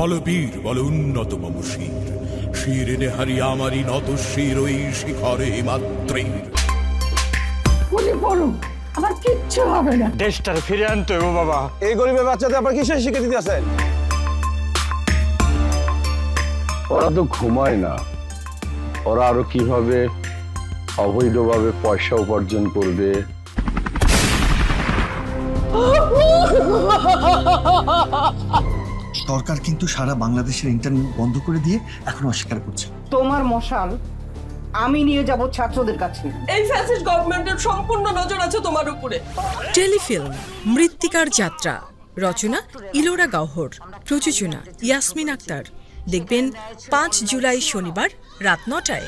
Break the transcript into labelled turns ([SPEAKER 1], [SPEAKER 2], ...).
[SPEAKER 1] বলো বীর, বলো উন্নত মম শির, শির নেহারি আমারই নত শির ওই শিখরে মাত্রের।
[SPEAKER 2] আমার কিচ্ছু হবে না।
[SPEAKER 3] দেশটার ফিরে আনতে হবে বাবা।
[SPEAKER 4] এই গরিবের বাচ্চাদের আপনার কিসের শিক্ষা দিতে আছেন?
[SPEAKER 5] ওরা তো ঘুমায় না, ওরা আরো কিভাবে অবৈধভাবে পয়সা উপার্জন করবে।
[SPEAKER 6] সরকার কিন্তু সারা বাংলাদেশের ইন্টারনেট বন্ধ করে দিয়ে এখন অস্বীকার করছে।
[SPEAKER 2] তোমার মশাল আমি নিয়ে যাব ছাত্রদের কাছে।
[SPEAKER 7] এই ফ্যাসিস্ট গভর্নমেন্টের সম্পূর্ণ নজর আছে তোমার উপরে।
[SPEAKER 8] টেলিফিল্ম মৃত্তিকার যাত্রা, রচনা ইলোরা গওহর, প্রযোজনা ইয়াসমিন আক্তার। দেখবেন 5 জুলাই শনিবার রাত 9টায়।